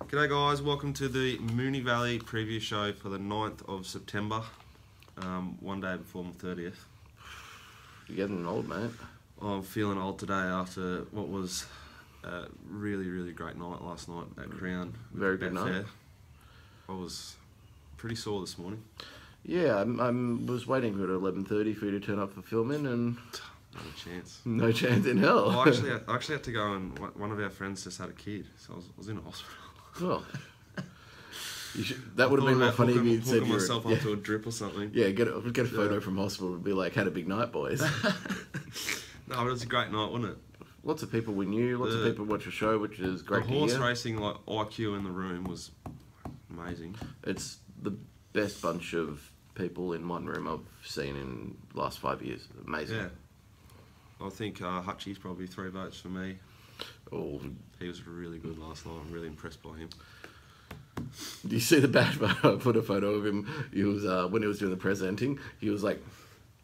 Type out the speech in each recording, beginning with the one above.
G'day guys, welcome to the Moonee Valley preview show for the 9th of September, one day before my 30th. You're getting old, mate. I'm feeling old today after what was a really great night last night at Crown. Very good night. I was pretty sore this morning. Yeah, I was waiting for it at 11:30 for you to turn up for filming, and Not a chance. no chance in hell. Well, I actually had to go, and one of our friends just had a kid, so I was in a hospital. Oh. That would have been more funny if you'd said you myself onto a drip or something. Yeah, get a photo from hospital and be like, had a big night, boys. No, but it was a great night, wasn't it? Lots of people we knew, lots of people watch the show, which is great to hear. The horse racing IQ in the room was amazing. It's the best bunch of people in one room I've seen in the last 5 years. Amazing. Yeah. I think Hutchie's probably 3 votes for me. Oh, he was really good last night. I'm really impressed by him. Do you see the bad photo? I put a photo of him. He was when he was doing the presenting. He was like,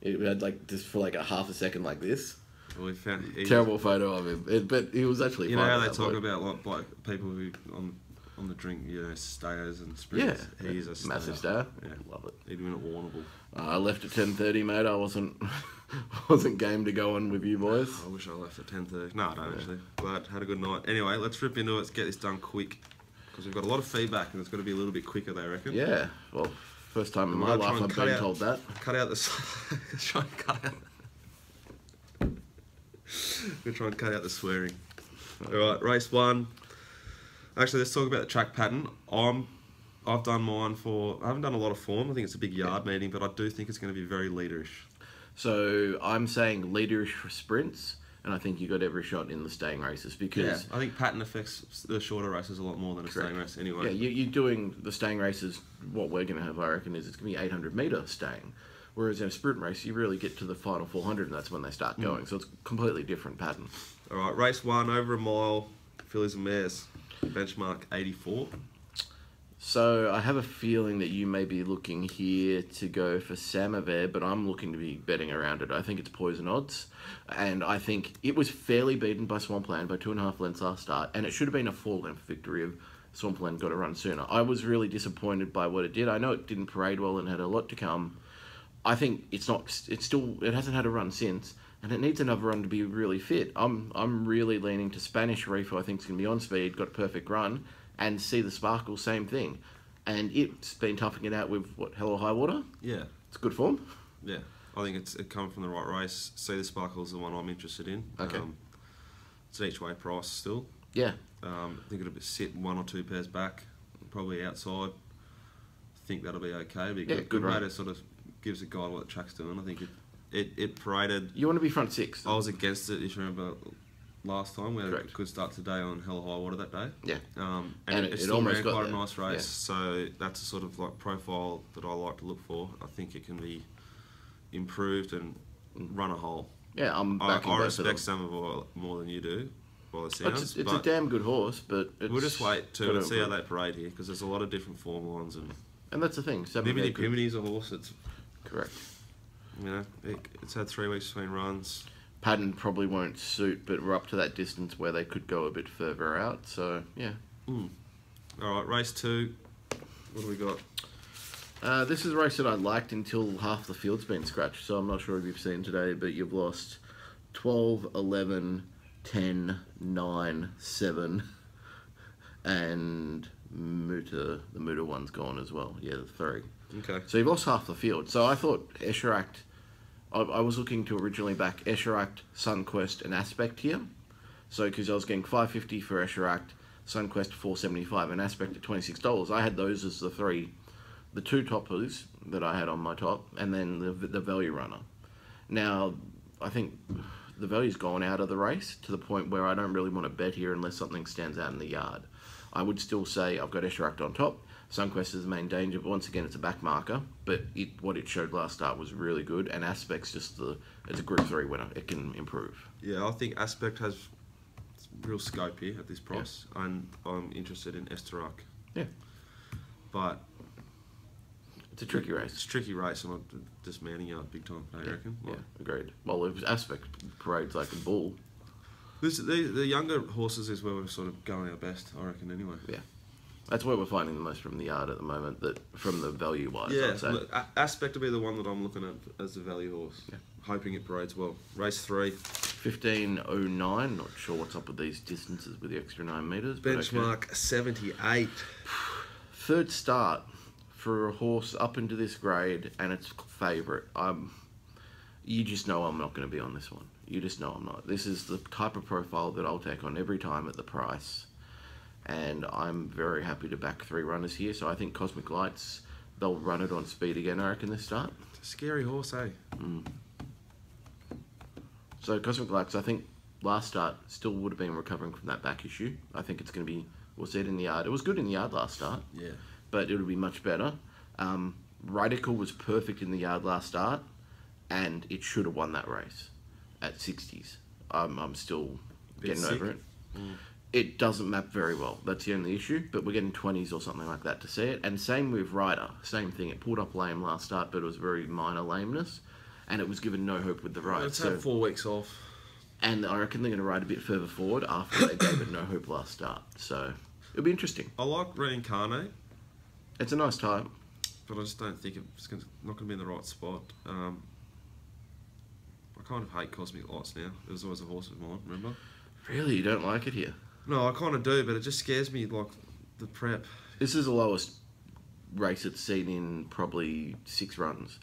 he had like just for like a half a second like this. Well, we found terrible photo of him, but he was actually. You know how they talk about like people who on the drink, stayers and sprints. Yeah, he's a stayer. massive stayer. Yeah, love it. He'd win at Warrnambool. I left at 10:30, mate. I wasn't game to go on with you boys. I wish I left at 10:30. No, I don't actually. But had a good night. Anyway, let's rip into it. Let's get this done quick because we've got a lot of feedback and it's got to be a little bit quicker, they reckon. Yeah. Well, first time in my life I've been told that. Cut out the. Try and cut out. We're trying to cut out the swearing. All right, race 1. Actually, let's talk about the track pattern. I've done mine for. I haven't done a lot of form. I think it's a big yard meeting, but I do think it's going to be very leaderish. So I'm saying leaderish for sprints, and I think you got every shot in the staying races because I think pattern affects the shorter races a lot more than a staying race anyway. Yeah, you're doing the staying races. What we're going to have, I reckon, is it's going to be 800-meter staying. Whereas in a sprint race, you really get to the final 400, and that's when they start going. So it's a completely different pattern. All right, race 1, over a mile, fillies and mares, benchmark 84. So I have a feeling that you may be looking here to go for Samovar, but I'm looking to be betting around it. I think it's poison odds, and I think it was fairly beaten by Swampland by 2.5 lengths last start, and it should have been a 4-length victory if Swampland got a run sooner. I was really disappointed by what it did. I know it didn't parade well and had a lot to come. I think it hasn't had a run since, and it needs another run to be really fit. I'm really leaning to Spanish Reef, who I think is going to be on speed, got a perfect run, and See the Sparkle, same thing. And it's been toughing it out with, Hell or High Water? Yeah. It's good form? Yeah. I think it's come from the right race. See the Sparkle is the one I'm interested in. Okay. It's an each-way price still. Yeah. I think it'll sit 1 or 2 pairs back, probably outside. I think that'll be okay. It'll be good rate. It sort of gives a guide what the track's doing. I think it paraded. You want to be front 6? I was against it, if you remember last time. We had a good start today on Hell or High Water that day. Yeah. And it still almost ran got quite there. a nice race. Yeah. So that's a sort of like profile that I like to look for. I think it can be improved and run a hole. Yeah, I'm backing I both of them. respect Samovar more than you do, by the sounds. It's a damn good horse, but we'll just wait to see how they parade here, because there's a lot of different form lines. And that's the thing. Nimity is a horse that's... Correct. It's had 3 weeks between runs. Pattern probably won't suit, but we're up to that distance where they could go a bit further out, so yeah. Alright, race 2. What do we got? This is a race that I liked until half the field's been scratched, so I'm not sure if you've seen today, but you've lost 12, 11, 10, 9, 7, and the Muta one's gone as well. Yeah, the 3. Okay. So you've lost half the field. So I thought Esheract, I was looking to originally back Esheract, Sunquest, and Aspect here. So because I was getting $5.50 for Esheract, Sunquest $4.75, and Aspect at $26. I had those as the 3, the 2 toppers that I had on my top, and then the value runner. Now, I think the value's gone out of the race to the point where I don't really want to bet here unless something stands out in the yard. I would still say I've got Esheract on top. Sunquest is the main danger, but once again, it's a back marker. But what it showed last start was really good, and Aspect's it's a Group 3 winner. It can improve. Yeah, I think Aspect has real scope here at this price, and I'm interested in Esterak. Yeah. But it's a tricky race. It's a tricky race, and I'm just manning out big time, I reckon. Yeah, agreed. Well, if Aspect parades like a bull. The younger horses is where we're sort of going our best, I reckon, anyway. Yeah. That's where we're finding the most from the yard at the moment, that from the value-wise, Yeah, I'd say. look, Aspect will be the one that I'm looking at as the value horse. Yeah. Hoping it parades well. Race 3. 15.09, not sure what's up with these distances with the extra 9 metres. but okay. Benchmark 78. Third start for a horse up into this grade and its favourite. You just know I'm not going to be on this one. You just know I'm not. This is the type of profile that I'll take on every time at the price. And I'm very happy to back 3 runners here. So I think Cosmic Lights, they'll run it on speed again, I reckon, this start. It's a scary horse, eh? So Cosmic Lights, I think last start still would have been recovering from that back issue. I think it's going to be, we'll see it in the yard. It was good in the yard last start. Yeah. But it'll be much better. Radical was perfect in the yard last start, and it should have won that race at 60s. I'm still getting over it. It doesn't map very well. That's the only issue. But we're getting 20s or something like that to see it. And same with Ryder. Same thing. It pulled up lame last start, but it was very minor lameness. And it was given no hope with the ride. Let's have 4 weeks off. And I reckon they're going to ride a bit further forward after they gave it no hope last start. So it'll be interesting. I like Reincarnate, It's a nice type. but I just don't think it's not going to be in the right spot. I kind of hate Cosmic Lights now. It was always a horse of mine, remember? Really? You don't like it here? No, I kind of do, but it just scares me, like, the prep. This is the lowest race it's seen in probably 6 runs.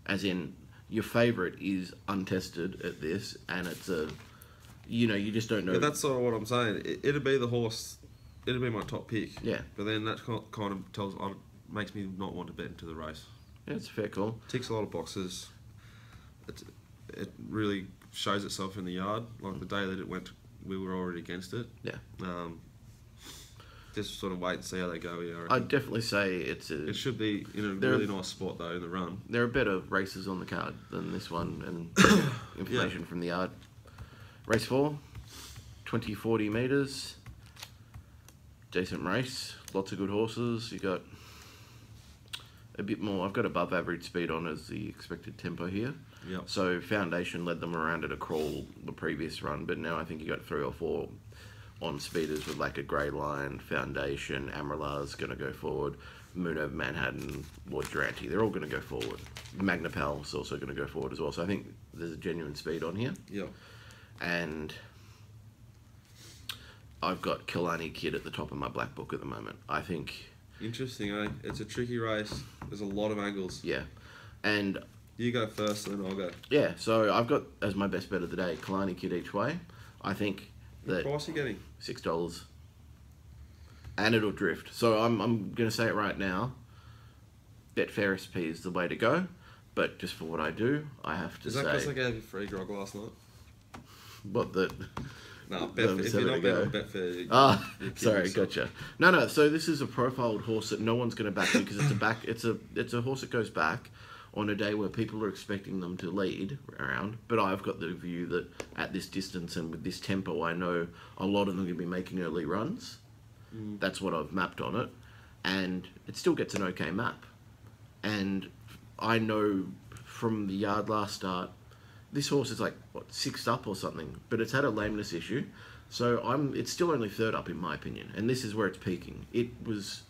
As in, your favourite is untested at this, and it's a, you just don't know. Yeah, that's sort of what I'm saying. It'd be the horse, it'd be my top pick. Yeah. But then that kind of makes me not want to bet into the race. Yeah, it's a fair call. Ticks a lot of boxes. It really shows itself in the yard. Like the day that it went, we were already against it. Yeah. Just sort of wait and see how they go. Yeah, I'd definitely say it should be in a really nice spot though in the run. There are better races on the card than this one, and information from the yard. Race 4, 20-40 metres. Decent race. Lots of good horses. You got a bit more. I've got above average speed on as the expected tempo here. Yep. So Foundation led them around at a crawl the previous run, but now I think you got 3 or 4 on speeders with like a Grey Line, Foundation, Amaril's going to go forward, Moon over Manhattan, Lord Durante, they're all going to go forward. Magna Pal's also going to go forward as well. So I think there's a genuine speed on here. Yeah. And I've got Killarney Kid at the top of my black book at the moment. I think... Interesting, eh? It's a tricky race. There's a lot of angles. Yeah. And... You go first, and then I'll go. Yeah, so I've got as my best bet of the day, Killarney Kid each way. I think that... What price are you getting? $6. And it'll drift. So I'm going to say it right now. Betfair SP is the way to go. But just for what I do, I have to say... Is that because I gave you free grog last night? What the... No, Betfair. If you're not betting on Betfair, you're sorry, yourself. gotcha. No. So this is a profiled horse that no one's going to back because it's a horse that goes back on a day where people are expecting them to lead around. But I've got the view that at this distance and with this tempo, I know a lot of them are going to be making early runs. That's what I've mapped on it, and it still gets an okay map. And I know from the yard last start, this horse is like, what, 6th up or something, but it's had a lameness issue. So it's still only 3rd up in my opinion, and this is where it's peaking. It was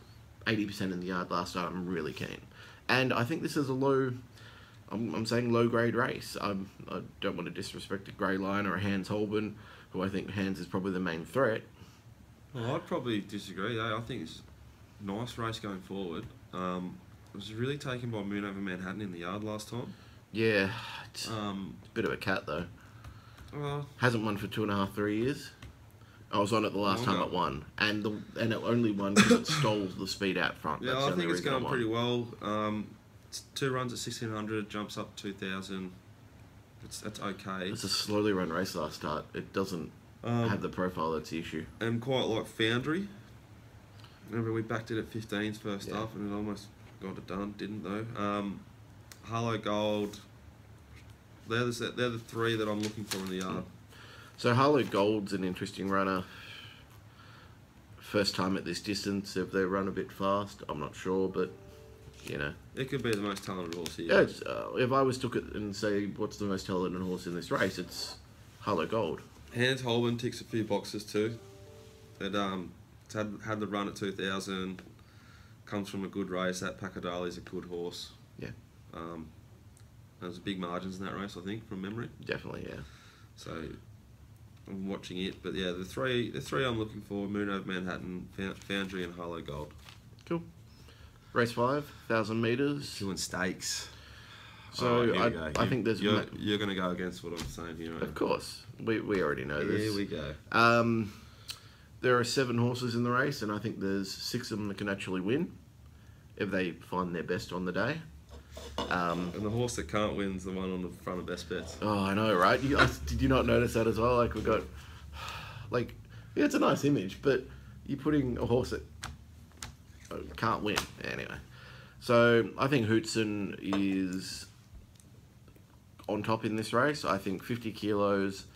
80% in the yard last start. I'm really keen. And I think this is a low, I'm saying low grade race. I don't want to disrespect a Grey Line or a Hans Holben, who I think Hans is probably the main threat. Well, I'd probably disagree. I think it's a nice race going forward. I was really taken by Moon over Manhattan in the yard last time. Yeah, it's a bit of a cat though. Hasn't won for 2.5, 3 years. I was on it the last time it won, and it only won because it stole the speed out front. Yeah, That's I think it's going pretty well. well. It's 2 runs at 1600, jumps up 2000. That's okay. It's a slowly run race last start. It doesn't have the profile that's the issue. And quite like Foundry. Remember we backed it at 15s first up, and it almost got it done. Didn't though. Harlow Gold. They're the 3 that I'm looking for in the yard. So Harlow Gold's an interesting runner. First time at this distance. If they run a bit fast, I'm not sure, but It could be the most talented horse here. Yeah, if I was to look at and say what's the most talented horse in this race, it's Harlow Gold. Hans Holben ticks a few boxes too. That It's had the run at 2,000. Comes from a good race. That Pacadali's a good horse. Yeah. There's big margins in that race, I think, from memory. Definitely, yeah. So I'm watching it, but yeah, the three I'm looking for: Moonee of Manhattan, Foundry, and Harlow Gold. Cool. Race 5, 1,000 metres. Doing stakes. So I think there's... You're going to go against what I'm saying here, right? Of course. We already know this. Here we go. There are 7 horses in the race, and I think there's 6 of them that can actually win if they find their best on the day. And the horse that can't win is the one on the front of Best Bets. Oh, I know, right? Did you not notice that as well? Like, we've got... Like, yeah, it's a nice image, but you're putting a horse that can't win. Anyway. So, I think Hootson is on top in this race. I think 50 kilos,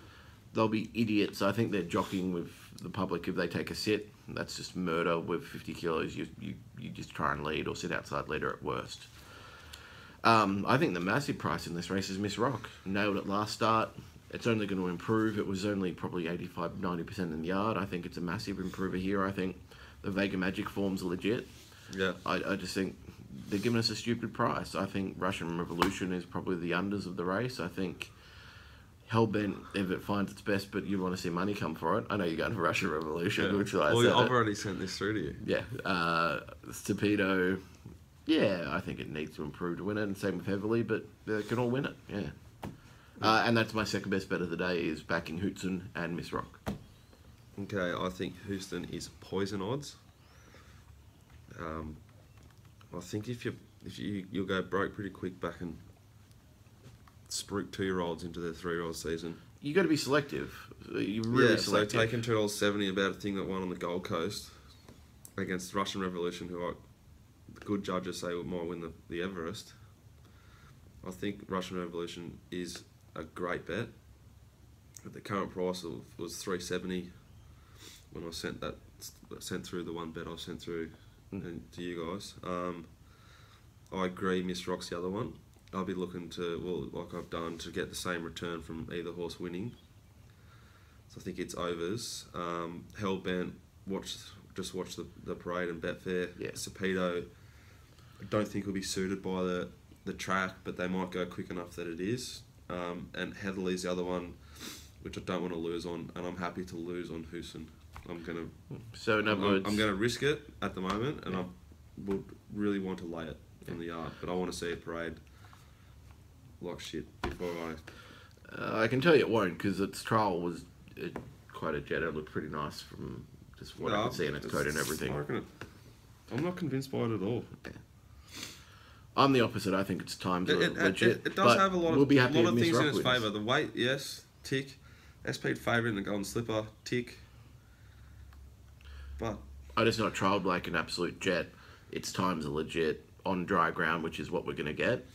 they'll be idiots. I think they're jockeying with the public if they take a sit. That's just murder with 50 kilos. You just try and lead or sit outside leader at worst. I think the massive price in this race is Miss Rock. Nailed it last start. It's only going to improve. It was only probably 85-90% in the yard. I think it's a massive improver here. I think the Vega Magic forms are legit. Yeah. I just think they're giving us a stupid price. I think Russian Revolution is probably the unders of the race. I think Hellbent, if it finds its best, but you want to see money come for it. I know you're going for Russian Revolution. Yeah. Which I've already sent this through to you. Yeah. Stupido. Yeah, I think it needs to improve to win it, and same with Heavily, but they can all win it, yeah. And that's my second best bet of the day, is backing Hootson and Miss Rock. Okay, I think Houston is poison odds. I think if you'll go broke pretty quick back and spruik 2-year-olds into their 3-year-old season. You got to be selective. You're really selective. So taking $2.70 about a thing that won on the Gold Coast against Russian Revolution, who the good judges say might win the Everest. I think Russian Revolution is a great bet. At the current price was $3.70 when I sent through the one bet I sent through to you guys. I agree. Miss Rock's the other one. I'll be looking to, like I've done, to get the same return from either horse winning. So I think it's overs. Hellbent, watch the parade and Betfair. Yeah. Cepedo, I don't think will be suited by the track, but they might go quick enough that it is. And Heatherly's the other one, which I don't want to lose on, and I'm happy to lose on Houston. I'm gonna risk it at the moment, and I would really want to lay it in the yard, but I want to see a parade like shit before I can tell you it won't, because its trial was quite a jet. It looked pretty nice from just what I could see in its code and everything. I'm not convinced by it at all. Yeah. I'm the opposite. I think its times are legit. It does have a lot of things in its wins. favour. The weight, yes, tick. SP favourite in the Golden Slipper, tick. But I just not trialled like an absolute jet. Its times are legit on dry ground, which is what we're going to get.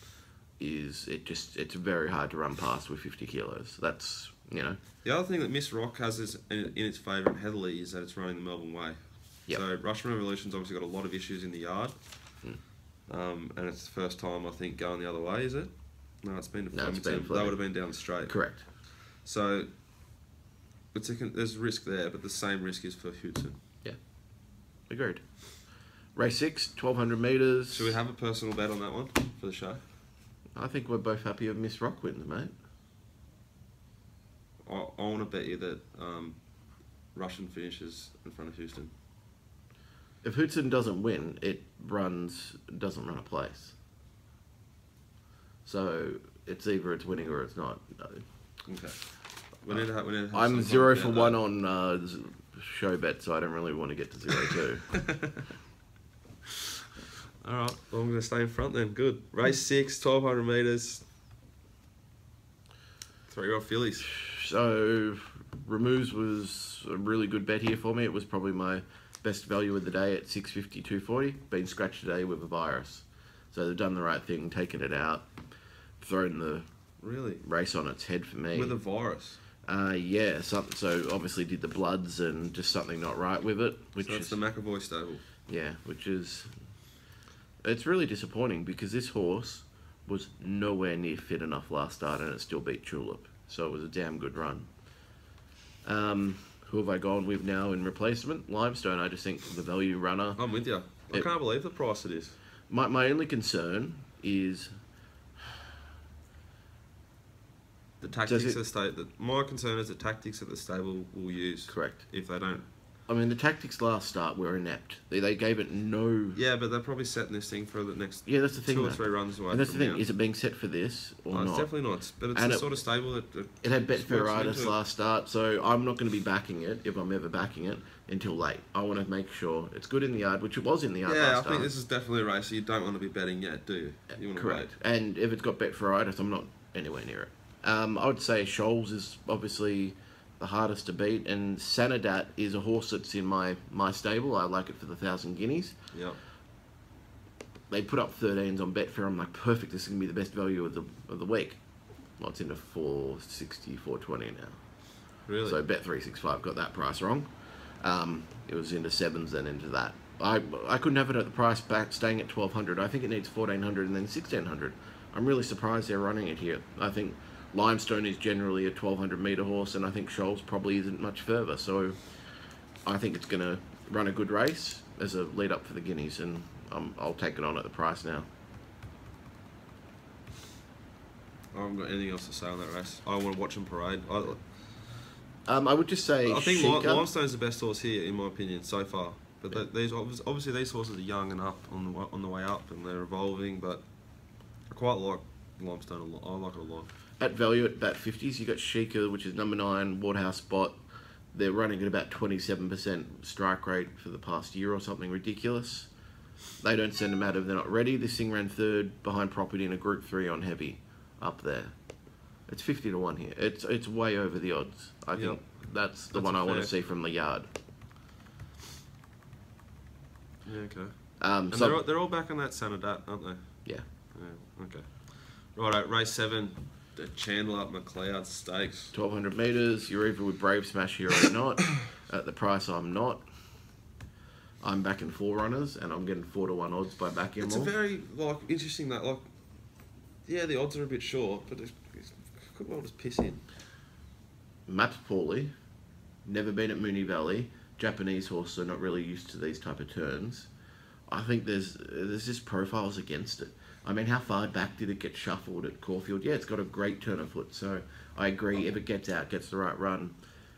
It's very hard to run past with 50 kilos. That's, you know. The other thing that Miss Rock has in its favour heavily is that it's running the Melbourne Way. Yep. So Russian Revolution's obviously got a lot of issues in the yard. And it's the first time, I think, going the other way, is it? No, it's been to Flemington. They would have been down straight. Correct. So there's risk there, but the same risk is for Hootson. Yeah. Agreed. Race 6, 1,200 metres. Should we have a personal bet on that one for the show? I think we're both happy if Miss Rock wins, mate. I want to bet you that Russian finishes in front of Houston. If Hootson doesn't win, it doesn't run a place. So it's either it's winning or it's not. No. Okay. We need to have I'm 0 for 1 on show bet, so I don't really want to get to 0-2. All right. Well, I'm going to stay in front then. Good. Race 6, 1,200 metres. 3-year-old fillies. So Removes was a really good bet here for me. It was probably my best value of the day at 650, 240. Been scratched today with a virus. So they've done the right thing, taken it out, thrown the race on its head for me. With a virus? Yeah. So obviously did the bloods and just something not right with it. So it's the McAvoy stable. Yeah, which is... It's really disappointing because this horse was nowhere near fit enough last start and it still beat Tulip. So it was a damn good run. Who have I gone with now in replacement? Limestone. I just think the value runner. I'm with you. I can't believe the price it is. My only concern is The tactics of the my concern is the tactics that the stable will use. correct. If they don't. I mean, the tactics last start were inept. They gave it no. Yeah, but they're probably setting this thing for the next Yeah, that's the thing. 2 or 3 runs away. And that's the from thing. now. Is it being set for this or No, not? it's definitely not. But it's And the it- sort of stable that It had just works Betfaritis into it. last start, so I'm not going to be backing it if I'm ever backing it until late. I want to make sure it's good in the yard, which it was in the yard Yeah, I last think start. this is definitely a race you don't want to be betting yet, do you? You want to Correct. And if it's got Betfaritis, I'm not anywhere near it. I would say Scholes is obviously the hardest to beat, and Sanadat is a horse that's in my stable. I like it for the 1,000 guineas. wait. Yep. They put up 13s on Betfair. I'm like, perfect. This is gonna be the best value of the week. Well, it's into 460, 420 now. Really? So Bet365 got that price wrong. It was into 7s then into that. I couldn't have it at the price back staying at 1,200. I think it needs 1,400 and then 1,600. I'm really surprised they're running it here. I think Limestone is generally a 1,200 metre horse, and I think Scholes probably isn't much further. So I think it's going to run a good race as a lead up for the Guineas, and I'll take it on at the price now. I haven't got anything else to say on that race. I want to watch them parade. I would just say I think Sheikah. Limestone's the best horse here, in my opinion, so far. But these obviously these horses are young and up on the way up, and they're evolving. But I quite like Limestone a lot. I like it a lot. At value at about 50s, you got Sheikah, which is number 9, Waterhouse Spot. They're running at about 27% strike rate for the past year or something ridiculous. They don't send them out if they're not ready. This thing ran 3rd behind Property in a Group 3 on Heavy up there. It's 50 to 1 here. It's way over the odds. I think that's the one I want to see from the yard. Yeah, okay. And And they're all back on that Sanadat, aren't they? yeah. Yeah, okay. Right, race 7, the Chandler McLeod Stakes. 1,200 metres. You're either with Brave Smash here or not. At the price, I'm not. I'm backing 4 runners, and I'm getting 4 to 1 odds by backing It's them a all. very interesting that yeah, the odds are a bit short, but it's could well just piss in. Mapped poorly. Never been at Moonee Valley. Japanese horse, so not really used to these type of turns. I think there's just profiles against it. I mean, how far back did it get shuffled at Caulfield? Yeah, it's got a great turn of foot, so I agree. If it gets out, gets the right run,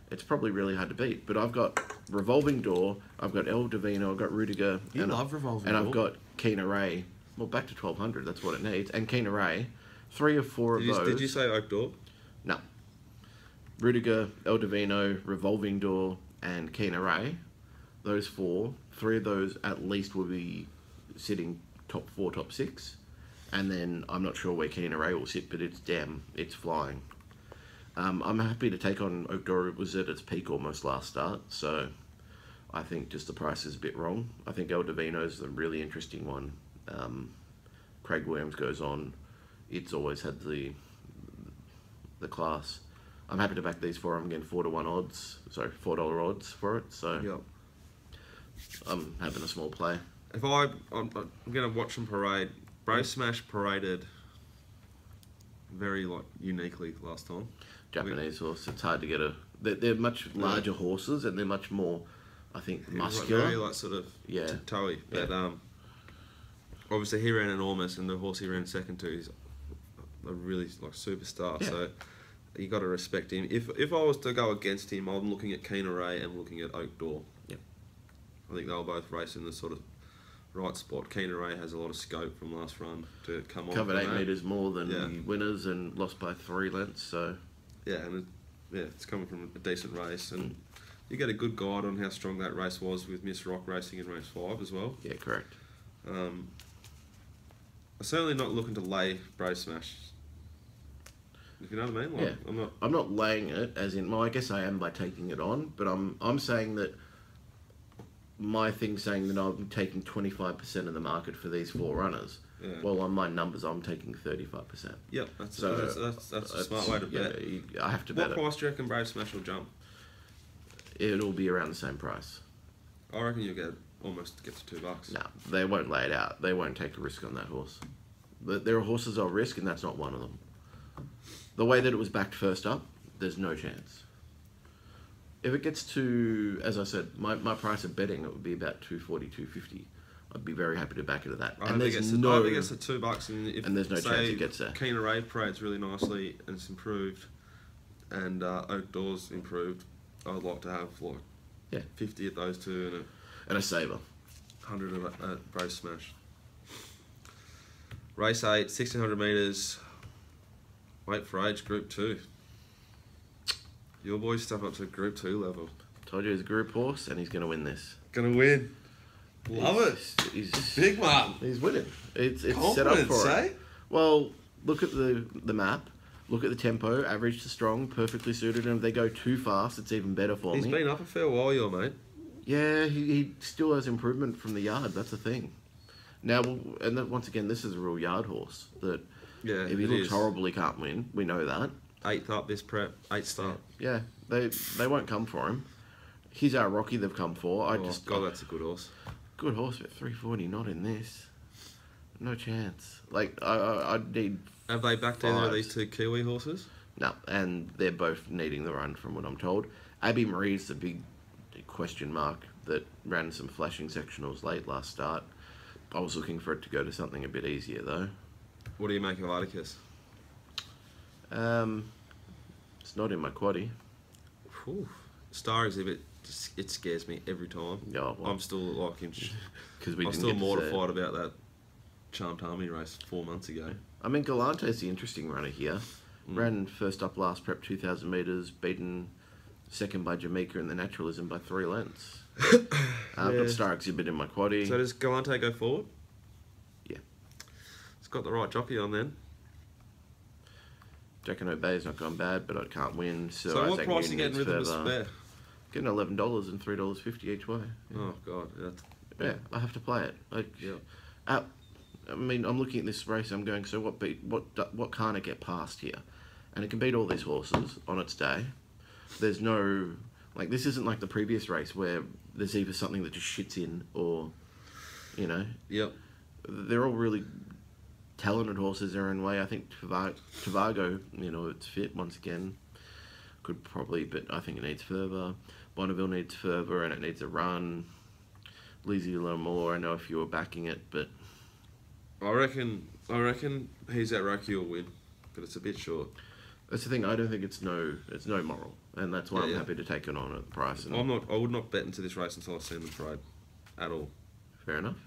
it's probably really hard to beat. But I've got Revolving Door, I've got El Divino, I've got Rudiger, You love Revolving and Door. I've got Keen Array. Well, back to 1,200, that's what it needs. And Keen Array, 3 or 4 of those. Did you say Oak Door? No. Rudiger, El Divino, Revolving Door, and Keen Array. Those 4, 3 of those at least will be sitting top 4, top 6. And then I'm not sure where Keen Array will sit, but it's flying. I'm happy to take on Oak Door. It was at its peak almost last start, so I think just the price is a bit wrong. I think El Divino is a really interesting one. Craig Williams goes on. It's always had the class. I'm happy to back these 4. I'm getting 4 to 1 odds. Sorry, $4 odds for it. So Yep. I'm having a small play. If I'm going to watch them parade. Brave Smash paraded very uniquely last time. Japanese horse. It's hard to get a. They're much larger horses, and they're much more, I think, He was, muscular. very sort of tiptoey. Yeah. But obviously he ran enormous, and the horse he ran second to is a really superstar. Yeah. So you got to respect him. If I was to go against him, I'm looking at Keen Array and looking at Oak Door. Yep. I think they'll both race in the sort of right spot. Keen Array has a lot of scope from last run to come on. Covered from 8 that. metres more than Yeah. the winners and lost by 3 lengths. So Yeah, and it's coming from a decent race, and you get a good guide on how strong that race was with Miss Rock racing in race 5 as well. yeah, correct. I'm certainly not looking to lay Brave Smash. If you know what I mean? Yeah. I'm not. I'm not laying it as in. Well, I guess I am by taking it on, but I'm saying that my thing saying that I'm taking 25% of the market for these 4 runners. Yeah. Well, on my numbers, I'm taking 35%. Yep, that's So, a smart way to bet. I have to What bet price do you reckon Brave Smash will jump? it'll be around the same price. I reckon you'll almost get to $2. No, they won't lay it out. They won't take a risk on that horse. There are horses I'll risk, and that's not one of them. The way that it was backed first up, there's no chance. If it gets to, as I said, my price of betting, it would be about 240, 250. I'd be very happy to back into that. I don't think it's the $2, and there's no chance it gets there. Keener Ray parades really nicely and it's improved, and Oak Doors improved. I'd like to have 50 at those two and a saver, 100 at Brace Smash. Race 8, 1600 metres. Wait for age, Group 2. Your boys step up to Group 2 level. Told you he's a group horse and he's going to win this. Gonna win. Love it. He's big man. He's winning. It's set up for it. Well, look at the map. Look at the tempo. Average to strong. Perfectly suited. And if they go too fast, it's even better for me. He's been up a fair while, your mate. Yeah, he still has improvement from the yard. That's the thing. Now, and then, once again, this is a real yard horse. That if he looks horrible, he can't win. We know that. 8th up this prep. 8th start. Yeah, they won't come for him. He's our Rocky they've come for. God, that's a good horse. Good horse, but 340, not in this. No chance. Like, I'd need... Have they backed either of these two Kiwi horses? No, and they're both needing the run from what I'm told. Abbey Marie's the big question mark that ran some flashing sectionals late last start. I was looking for it to go to something a bit easier, though. What do you make of Atticus? It's not in my quaddie. Star Exhibit, it scares me every time. Oh, well. I'm still like I'm still mortified about that Charmed Harmony race 4 months ago. I mean, Galante's the interesting runner here. Ran first up last prep 2,000 metres, beaten second by Jamaica in the Naturalism by 3 lengths. I've got Star Exhibit in my quaddie. So does Galante go forward? Yeah. It's got the right jockey on then. Jack and Obey's not gone bad, but I can't win. So what price are you getting Rhythm to Spare? Getting $11 and $3.50 each way. Yeah. Oh God, yeah. I have to play it. I mean, I'm looking at this race. I'm going. So what can't it get past here? And it can beat all these horses on its day. There's no this isn't like the previous race where there's either something that just shits in or, Yep. They're all really talented horses their own way. I think Tovago, it's fit once again. Could probably, but I think it needs further. Bonneville needs further, and it needs a run. Lizzie Lamore, I know if you were backing it, but I reckon he's at Rocky will win, but it's a bit short. That's the thing. I don't think it's no moral, and that's why I'm happy to take it on at the price. And I would not bet into this race until I've seen them trade, at all. Fair enough.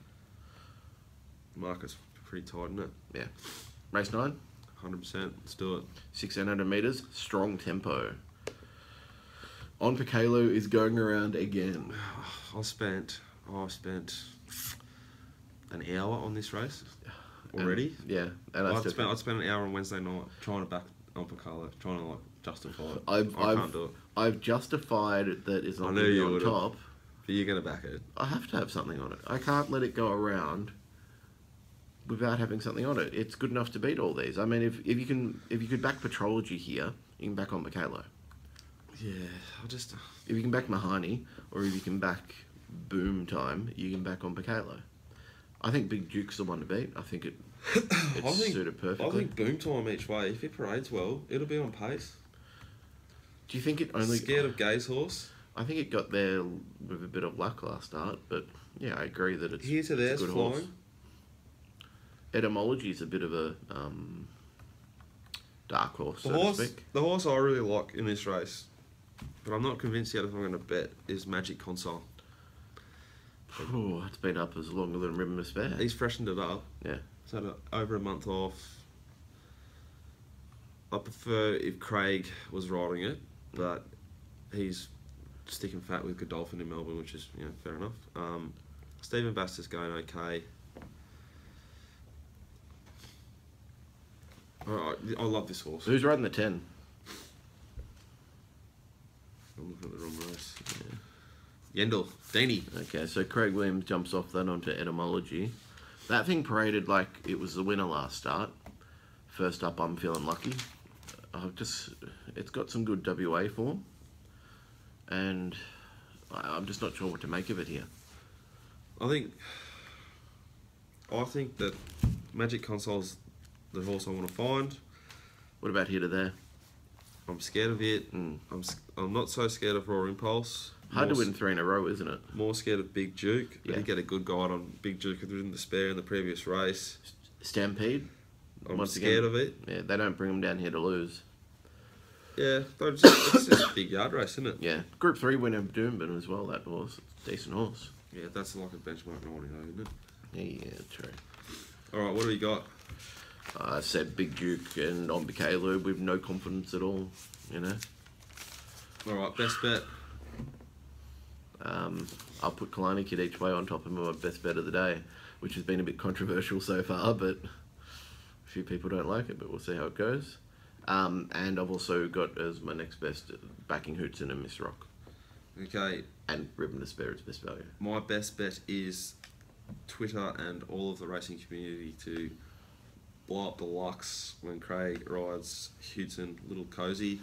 Market's pretty tight, isn't it? Yeah. Race 9? 100%. Let's do it. 1,600 metres. Strong tempo. On Picalo is going around again. I spent an hour on this race already. I'd spent an hour on Wednesday night trying to back on Picalo, trying to justify it. I can't do it. I've justified that it's not going to be on top. But you're going to back it. I have to have something on it. I can't let it go around without having something on it. It's good enough to beat all these. I mean, if you could back Petrology here, you can back on Picalo. Yeah, if you can back Mahani, or if you can back Boom Time, you can back on Picalo. I think Big Duke's the one to beat. I think it's suited perfectly. I think Boom Time each way. If it parades well, it'll be on pace. Do you think it only... Scared of Gay's horse? I think it got there with a bit of luck last start, but yeah, I agree that it's, Here to there's a good flying. horse. Etymology is a bit of a dark horse, to speak. The horse I really like in this race, but I'm not convinced yet if I'm going to bet, is Magic Console. Oh, it's been up as longer than Ribbon to Spare. He's freshened it up. Yeah. He's had over a month off. I prefer if Craig was riding it, but he's sticking fat with Godolphin in Melbourne, which is fair enough. Stephen Baster's going okay. I love this horse. Who's riding the 10? I'm looking at the wrong race. Yeah. Yendel, Deanie. Okay, so Craig Williams jumps off then onto Etymology. That thing paraded like it was the winner last start. First up, I'm feeling lucky. It's got some good WA form, and I'm just not sure what to make of it here. I think that Magic Console's the horse I want to find. What about here to there? I'm scared of it. I'm not so scared of Roaring Pulse. Hard to win 3 in a row, isn't it? More scared of Big Duke. But Yeah. he get a good guide on Big Duke who didn't despair in the previous race. Stampede. I'm scared of it. Yeah, they don't bring them down here to lose. Yeah, it's just a big yard race, isn't it? Yeah, Group 3 winner of Doomben as well. That horse, it's a decent horse. Yeah, that's like a benchmark 90 though, isn't it? Yeah, true. All right, what do we got? I said Big Duke and on Bacalub with no confidence at all. You know. All right, best bet. I'll put Kalani Kid each way on top of my best bet of the day, which has been a bit controversial so far, but a few people don't like it, but we'll see how it goes. And I've also got as my next best backing Hootson and Miss Rock. Okay. And Ribbon to Spare its best value. My best bet is Twitter and all of the racing community to blow up the Lux when Craig rides Hootson Little Cozy.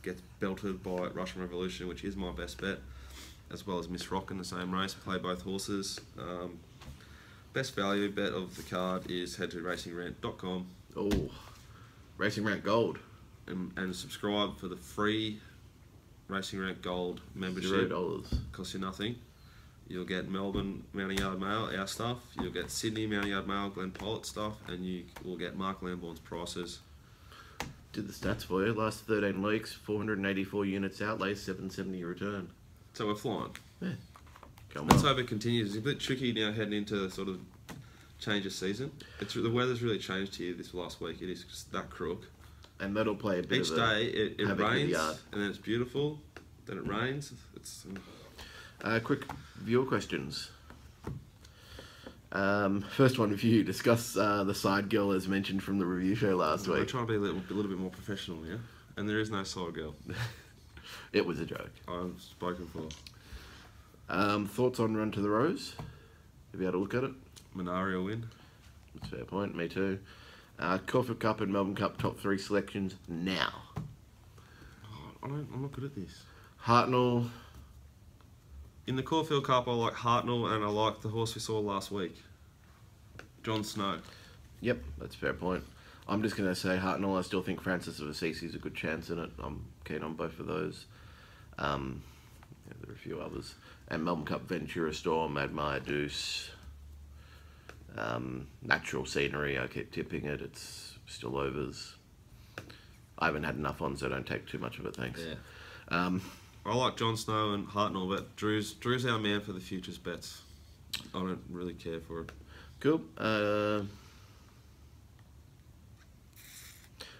Gets belted by Russian Revolution, which is my best bet, as well as Miss Rock in the same race. Play both horses. Best value bet of the card is head to racingrant.com Oh, Racing Rant Gold. and subscribe for the free Racing Rant Gold membership. $0. Costs you nothing. You'll get Melbourne Mounting Yard Mail, our stuff. You'll get Sydney Mounting Yard Mail, Glenn Pollitt stuff, and you will get Mark Lambourne's prices. Did the stats for you. Last 13 weeks, 484 units outlay, 770 return. So we're flying. Yeah. Come Let's on. hope it continues. It's a bit tricky now heading into sort of change of season. The weather's really changed here this last week. It is just that crook. And that'll play a bit Each of a day it havoc with the rains yard. and then it's beautiful. Then it rains. It's Quick viewer questions. First one for you. Discuss the side girl as mentioned from the review show last we're week. trying to be a little bit more professional here. And there is no side girl. It was a joke. I've spoken for. Thoughts on Run to the Rose? Have you had a look at it? Minario win. That's a fair point. Me too. Caulfield Cup and Melbourne Cup top 3 selections now. I'm not good at this. Hartnell. In the Caulfield Cup, I like Hartnell and I like the horse we saw last week, Jon Snow. Yep, that's a fair point. I'm just going to say Hartnell. I still think Francis of Assisi is a good chance in it. I'm keen on both of those. There are a few others. And Melbourne Cup, Ventura Storm, Admire Deuce. Natural Scenery, I keep tipping it. It's still overs. I haven't had enough on, so don't take too much of it, thanks. Yeah. I like Jon Snow and Hartnell, but Drew's our man for the futures bets. I don't really care for it. Cool.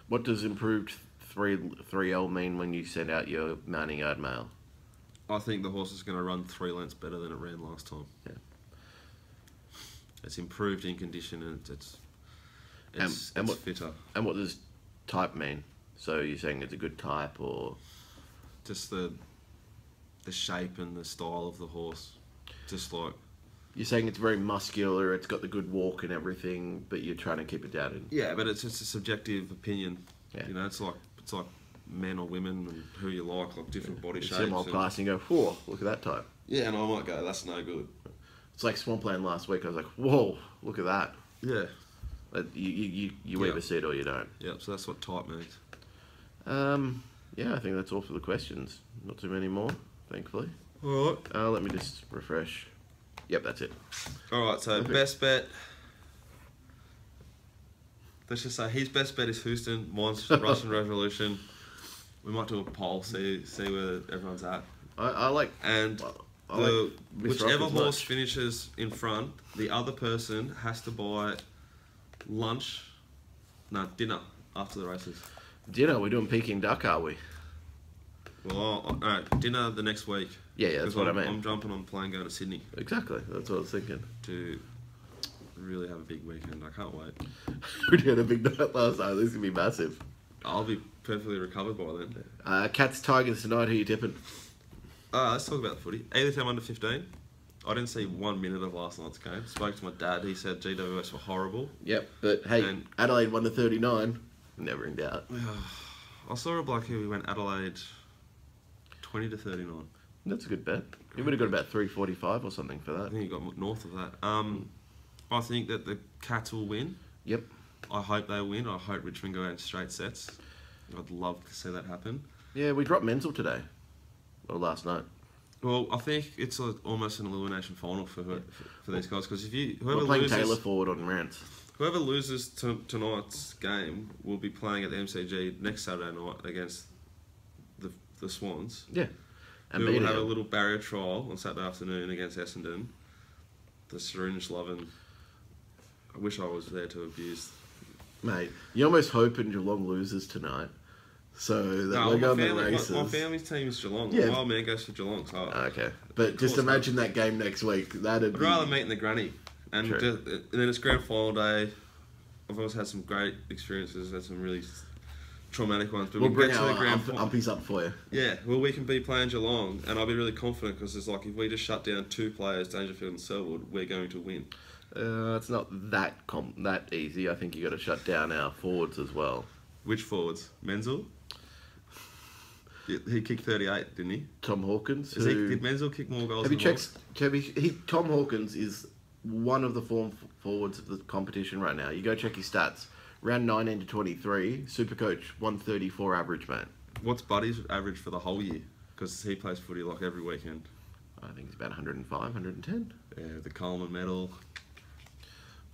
What does improved 3L mean when you send out your mounting yard mail? I think the horse is going to run 3 lengths better than it ran last time. Yeah. It's improved in condition and it's fitter. And what does type mean? So you're saying it's a good type, or Just the shape and the style of the horse. Just like you're saying it's very muscular, it's got the good walk and everything, but you're trying to keep it down in. yeah, but it's just a subjective opinion. Yeah. You know, it's like men or women and who you like different body You shapes. see them all class and you go, whoa, look at that type. Yeah, and I might go, that's no good. It's like Swampland last week. I was like, whoa, look at that. Yeah. You Yeah. either see it or you don't. Yep, so that's what type means. Yeah, I think that's all for the questions. Not too many more, thankfully. Alright. Let me just refresh. Yep, that's it. Alright, so Perfect. best bet. Let's just say his best bet is Houston, mine's Russian Revolution. We might do a poll, see where everyone's at. I like... And I like Miss Rock whichever as horse much. finishes in front, the other person has to buy dinner after the races. Dinner, we're doing Peking Duck, are we? Well, alright, dinner the next week. Yeah, that's 'Cause what I I'm mean. jumping on a plane going to Sydney Exactly, that's what I was thinking. to really have a big weekend. I can't wait. We had a big night last night, this is going to be massive. I'll be perfectly recovered by then. Cats, Tigers tonight, who you tipping? Let's talk about the footy. Either time under 15. I didn't see 1 minute of last night's game. Spoke to my dad. He said GWS were horrible. Yep, but hey, And- Adelaide won to 39. Never in doubt. I saw a bloke who went Adelaide 20 to 39. That's a good bet. You would have got about 345 or something for I that. think he got north of that. I think that the Cats will win. Yep. I hope they win. I hope Richmond go out in straight sets. I'd love to see that happen. Yeah, we dropped Menzel today. Or last night. Well, I think it's almost an elimination final for these guys because We're playing Taylor forward on Rance. whoever loses tonight's game will be playing at the MCG next Saturday night against the Swans. Yeah. And We will have a little barrier trial on Saturday afternoon against Essendon. The syringe loving. I wish I was there to abuse. Mate, you're almost hoping Geelong loses tonight. So that we're going to races. My family's team is Geelong. Yeah. My old man goes for Geelong. So okay. But just imagine that game next week. I'd rather meet in the granny. And then it's grand final day. I've always had some great experiences. Had some really traumatic ones. But we'll we bring get to the grand final. umpies up for you. Yeah, well, we can be playing Geelong, and I'll be really confident because it's like if we just shut down 2 players, Dangerfield and Selwood, we're going to win. It's not that easy. I think you got to shut down our forwards as well. Which forwards? Menzel? He kicked 38, didn't he? Tom Hawkins. Did Menzel kick more goals? Have you checked? Tom Hawkins is one of the form forwards of the competition right now. You go check his stats. Round 19 to 23, Supercoach 134 average, mate. What's Buddy's average for the whole year? Because he plays footy like every weekend. I think it's about 105, 110. Yeah, the Coleman medal.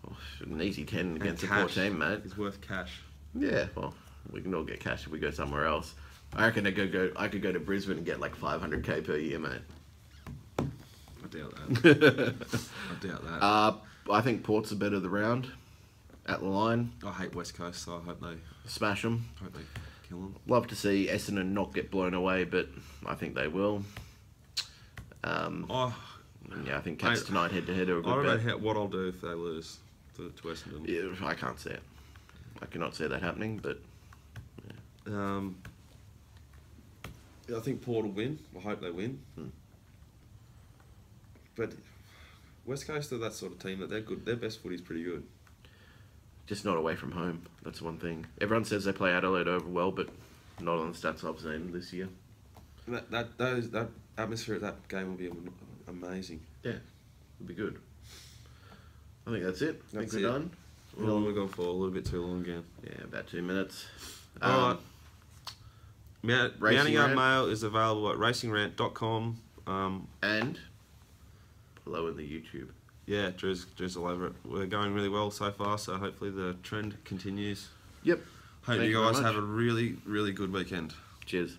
Oh, an easy 10 against a poor team, mate. It's worth cash. Yeah, well, we can all get cash if we go somewhere else. I reckon I could go to Brisbane and get like 500k per year, mate. I doubt that. I doubt that. I think Port's a better the round at the line. I hate West Coast, so I hope they smash them. Hope they kill them. Love to see Essendon not get blown away, but I think they will. Yeah, I think Cats tonight head to head are a good bet. I don't know what I'll do if they lose to Essendon. Yeah, I can't see it. I cannot see that happening, but. Yeah. I think Port will win. I hope they win. But West Coast are that sort of team that they're good. Their best footy's pretty good. Just not away from home. That's one thing. Everyone says they play Adelaide over well, but not on the stats I've seen this year. That atmosphere at that game will be amazing. Yeah, it'll be good. I think that's it. I think we're done. How long have we gone for? A little bit too long again. Yeah, about 2 minutes. All right. Mounting Yard Mail is available at racingrant.com. And below in the YouTube. Yeah, Drew's all over it. We're going really well so far, so hopefully the trend continues. Yep. Hope you guys have a really, really good weekend. Cheers.